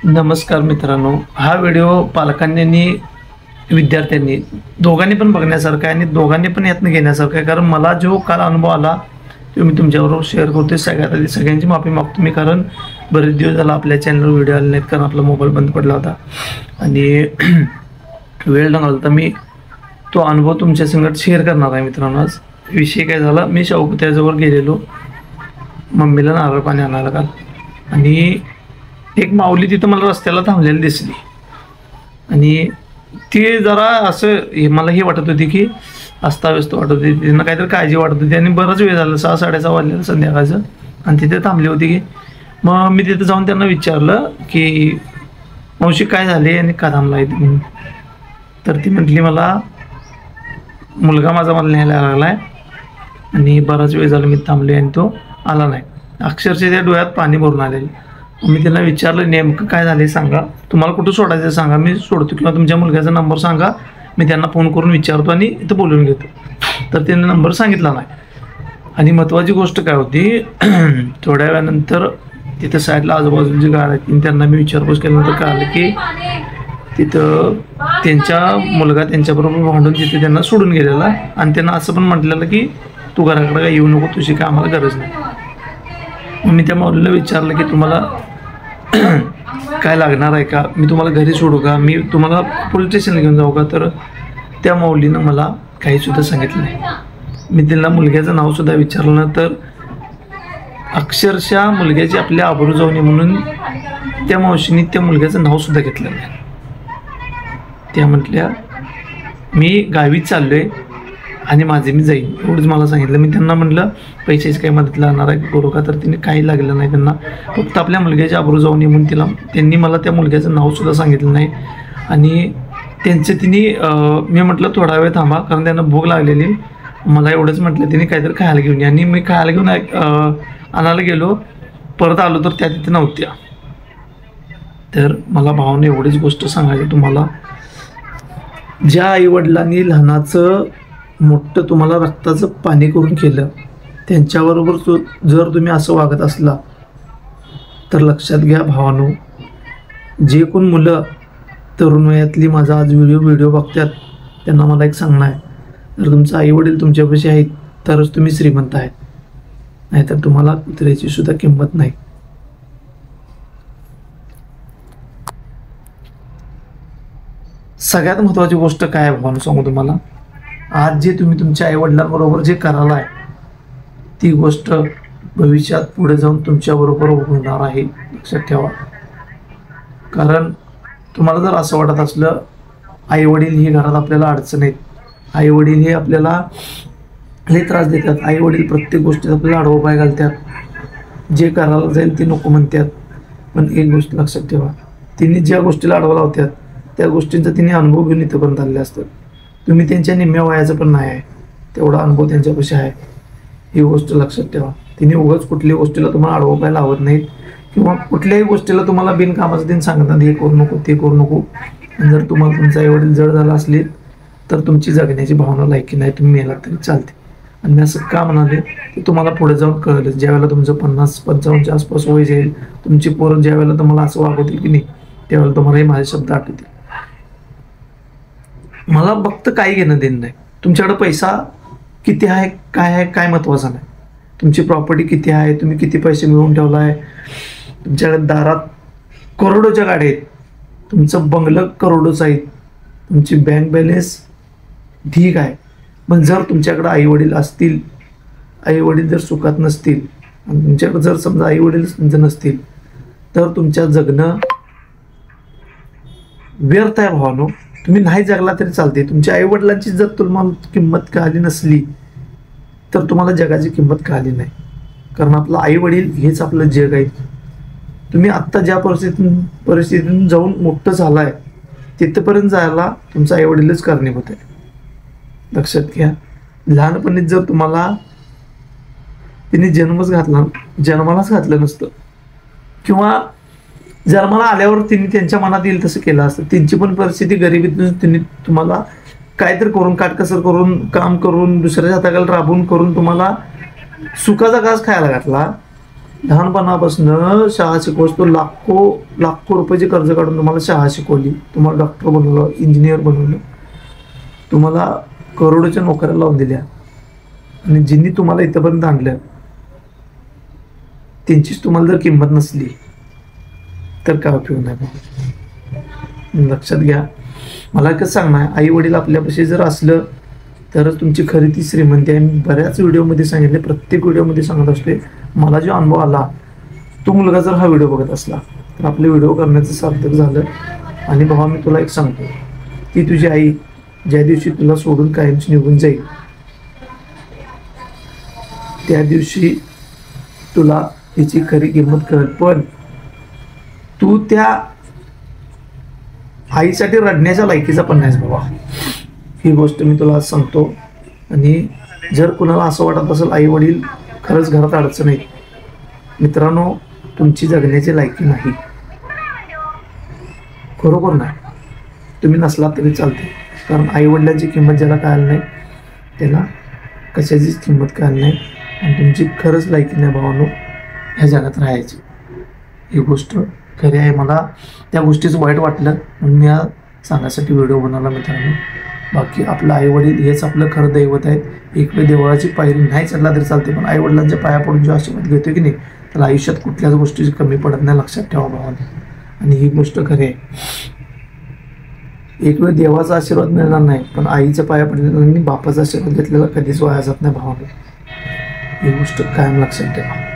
नमस्कार मित्रांनो, हा व्हिडिओ पालकांनी आणि विद्यार्थ्यांनी दोघांनी पण बघण्यासारखा आहे आणि दोघांनी पण यातनं घेण्यासारखा आहे. कारण मला जो काल अनुभव आला तो मी तुमच्याबरोबर शेअर करतोय. सगळ्यात आधी सगळ्यांची माफी मागतो मी, कारण बरेच दिवस झाला आपल्या चॅनलवर व्हिडिओ आले नाहीत, कारण आपला मोबाईल बंद पडला होता आणि वेळ लागला. तर मी तो अनुभव तुमच्या संगत शेअर करणार आहे मित्रांनो. आज विषय काय झाला, मी शाहूपुतळ्याजवळ गेलेलो मम्मीला नारळ पाणी आणायला काल, आणि एक माऊली तिथं मला रस्त्याला थांबलेली दिसली आणि ती जरा असं मला हे वाटत होती की अस्ताव्यस्त वाटत होती, त्यांना काहीतरी काळजी वाटत होती. आणि बराच वेळ झाला, 6-6:30 वाजलेलं संध्याकाळचं, आणि तिथे थांबली होती की मग मी तिथं जाऊन त्यांना विचारलं की मावशी काय झाले आणि का थांबला आहे तुम्ही. तर ती म्हटली मला मुलगा माझा मला न्यायला लागला आहे आणि बराच वेळ झाला मी थांबले आणि तो आला नाही. अक्षरशः त्या डोळ्यात पाणी भरून आलेलं. मी त्यांना विचारलं नेमकं काय झालं सांगा, तुम्हाला कुठं सोडायचं सांगा, मी सोडतो, किंवा तुमच्या मुलग्याचा नंबर सांगा, मी त्यांना फोन करून विचारतो आणि इथं बोलून घेतो. तर त्यांनी नंबर सांगितला नाही. आणि महत्त्वाची गोष्ट काय होती, थोड्या वेळानंतर तिथं साईडला आजूबाजूची गाड आहेत, त्यांना मी विचारपूस केल्यानंतर कळालं की तिथं त्यांच्या मुलगा त्यांच्याबरोबर भांडून तिथे त्यांना सोडून गेलेला. आणि त्यांना असं पण म्हटलेलं की तू घराकडे काय येऊ नको, तुझी काय आम्हाला गरज नाही. मी त्या माऊलीला विचारलं की तुम्हाला काय लागणार आहे का, मी तुम्हाला घरी सोडू का, मी तुम्हाला पोलीस स्टेशनला घेऊन जाऊ का. तर त्या माऊलीनं मला काहीसुद्धा सांगितलं नाही. मी त्यांना मुलग्याचं नावसुद्धा विचारलं, तर अक्षरशः मुलग्याची आपल्या आबरू जाऊ नये म्हणून त्या मावशीने त्या मुलग्याचं नावसुद्धा घेतलं नाही. त्या म्हटल्या मी गावी चाललो आहे आणि माझे मी जाईन, एवढंच मला सांगितलं. मी त्यांना म्हटलं पैशाची काही मदत लागणार आहे करू का, तर तिने काही लागलं नाही त्यांना, फक्त आपल्या मुलग्याची आबरू जाऊ नये म्हणून त्यांनी मला त्या मुलग्याचं नावसुद्धा सांगितलं नाही. आणि त्यांचं तिने मी म्हटलं थोडा वेळ थांबा, कारण त्यांना भूक लागलेली. मला एवढंच म्हटलं तिने काहीतरी खायला घेऊन ये, आणि मी खायला घेऊन आणायला गेलो, परत आलो तर त्या तिथे नव्हत्या. तर मला भावाने एवढीच गोष्ट सांगायची तुम्हाला, ज्या आईवडिलांनी लहानाचं मोठं तुम्हाला रक्ताचं पाणी करून केलं, त्यांच्याबरोबर जर तुम्ही असं वागत असला तर लक्षात घ्या भावानो, जे कोण मुलं तरुण वयातली माझा आज व्हिडिओ बघतात त्यांना मला एक सांगणं आहे, जर तुमचं आईवडील तुमच्यापाशी आहेत तरच तुम्ही श्रीमंत आहेत, नाहीतर तुम्हाला कुत्र्याची सुद्धा किंमत नाही. सगळ्यात महत्त्वाची गोष्ट काय आहे भावानो सांगू तुम्हाला, आज जे तुम्ही तुमच्या आईवडिलांबरोबर जे करायला आहे ती गोष्ट भविष्यात पुढे जाऊन तुमच्याबरोबर होणार आहे, लक्षात ठेवा. कारण तुम्हाला जर असं वाटत असलं आईवडील हे घरात आपल्याला अडचण आहेत, आईवडील हे आपल्याला लई त्रास देतात, आईवडील प्रत्येक गोष्टीत आपल्याला आडवं पाय घालतात, जे करायला जाईल ते नको म्हणतात, पण एक गोष्ट लक्षात ठेवा, तिने ज्या गोष्टीला आडवं लावतात त्या गोष्टींचा तिने अनुभव घेऊन इथंपर्यंत आलेले असतात. तुम्ही त्यांच्या निम्म्या वयाचं पण नाही आहे, तेवढा अनुभव त्यांच्यापाशी आहे, ही गोष्ट लक्षात ठेवा. तिने उगाच कुठल्याही गोष्टीला तुम्हाला आडवं पाय लावत नाहीत, किंवा कुठल्याही गोष्टीला तुम्हाला बिनकामाचं दिन सांगतात हे करू नको ते करू नको. आणि जर तुम्हाला तुमचं आईवडील जड झाला असले तर तुमची जगण्याची भावना लायकी नाही, तुम्ही मेलात तरी चालते. आणि मी असं का म्हणाले ते तुम्हाला पुढे जाऊन कळलं, ज्यावेळेला तुमचं 50-55च्या आसपास वय जाईल, तुमची पोरं ज्यावेळेला तुम्हाला असं वागवतील की नाही, त्यावेळेला तुम्हाला हे माझे शब्द आठवतील. मला फक्त काही घेणं देणं नाही, तुमच्याकडे पैसा किती आहे काय महत्त्वाचं नाही, तुमची प्रॉपर्टी किती आहे, तुम्ही किती पैसे मिळवून ठेवला आहे, तुमच्याकडे दारात करोडोच्या गाड्या आहेत, तुमचं बंगलं करोडोचं आहे, तुमची बँक बॅलन्स ठीक आहे, पण जर तुमच्याकडे आईवडील असतील, आईवडील जर सुखात नसतील, आणि तुमच्याकडे जर समजा आईवडीलच तुमचं नसतील, तर तुमच्या जगणं व्यर्थ आहे भावानो. तुम्ही नाही जगला तरी चालते. तुमच्या आईवडिलांची जर तुम्हाला किंमत कळाली नसली तर तुम्हाला जगाची किंमत कळाली नाही, कारण आपलं आईवडील हेच आपलं जग आहे. तुम्ही आत्ता ज्या परिस्थितीतून जाऊन मोठं झाला आहे तिथपर्यंत जायला तुमचं आईवडीलच कारणीभूत आहे, लक्षात घ्या. लहानपणीच जर तुम्हाला तिने जन्मालाच घातलं नसतं, किंवा जन्माला आल्यावर तिने त्यांच्या मनात येईल तसं केलं असतं, त्यांची पण परिस्थिती गरिबीतून तिने तुम्हाला काहीतरी करून काटकसर करून काम करून दुसऱ्या हाताखाली राबून करून तुम्हाला सुखाचा घास खायला घातला, लहानपणापासून शाळा शिकवस तो लाखो रुपयाचे कर्ज काढून तुम्हाला शाळा शिकवली, तुम्हाला डॉक्टर बनवलं, इंजिनियर बनवलं, तुम्हाला करोडोच्या नोकऱ्या लावून दिल्या आणि ज्यांनी तुम्हाला इथंपर्यंत आणलं त्यांचीच तुम्हाला जर किंमत नसली तर काय उपयोग नाही. लक्षात घ्या. मला कसं सांगणार, आई वडील आपल्यापाशी जर असलं तरच तुमची खरी ती श्रीमंती आहे. मी बऱ्याच व्हिडिओमध्ये सांगितले, प्रत्येक व्हिडिओमध्ये सांगत असते, मला जो अनुभव आला, तो मुलगा जर हा व्हिडिओ बघत असला तर आपले व्हिडिओ करण्याचं सार्थक झालं. आणि भावा मी तुला एक सांगतो, ती तुझी आई ज्या दिवशी तुला सोडून कायमची निघून जाईल त्या दिवशी तुला हिची खरी किंमत कळेल. पण तू त्या आईसाठी रडण्याच्या लायकीचा पण नाहीस बाबा, ही गोष्ट मी तुला आज सांगतो. आणि जर कुणाला असं वाटत असेल आई वडील खरंच घरात अडचण आहे, मित्रांनो तुमची जगण्याची लायकी नाही, खरोखर नाही. तुम्ही नसला तरी चालते, कारण आई वडिलांची किंमत ज्याला कळाली नाही त्याला कशाचीच किंमत कळाली नाही. आणि तुमची खरंच लायकी नाही भावानो ह्या जगात राहायची, ही गोष्ट खरी आहे. मला त्या गोष्टीचं वाईट वाटलं म्हणून मी सांगण्यासाठी व्हिडिओ बनवला मित्रांनो. बाकी आपलं आईवडील हेच आपलं खरं दैवत आहेत. एक वेळ देवळाची पायरी नाही चढला तरी चालते, पण आईवडिलांच्या पाया पडून जो आशीर्वाद घेतो की नाही त्याला आयुष्यात कुठल्याच गोष्टीची कमी पडत नाही, लक्षात ठेवा भावाने. आणि ही गोष्ट खरी आहे. एक वेळ देवाचा आशीर्वाद मिळणार नाही, पण आईच्या पाया पडलेला आणि बापाचा आशीर्वाद घेतलेला कधीच वाया जात नाही भावाने, ही गोष्ट कायम लक्षात ठेवा.